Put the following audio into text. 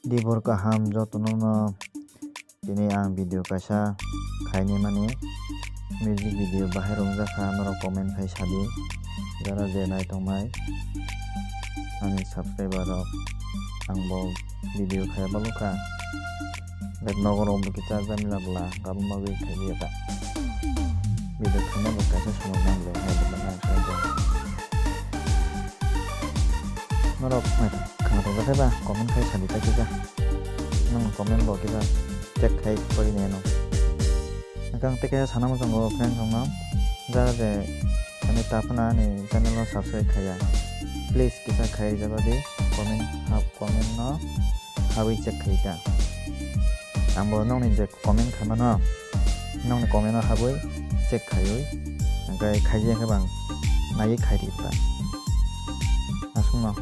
Dibor kaham jotono no tini ang video kaisa khaini mani music video bahai rongjaka norok comment khai sadi jara je naitongmai ani subscriber rok ang bo video khai baluka bet nogor om kita jamila bla gabung magi khai ta video khana bo kaisa samang nanglo hai bana khai ja norok mai khana to ba comment khai sadi ta kita nang comment bo kita check khai kori ne no kang teke sana mo jango friend jongno jara je ani tapna ni channel no subscribe khaya please kita khai jabadi comment no hawi check khai ta ambo nong ni je comment khama no nong ni comment no hawi check khayoi angkai khai je bang nai khai ri ta asung no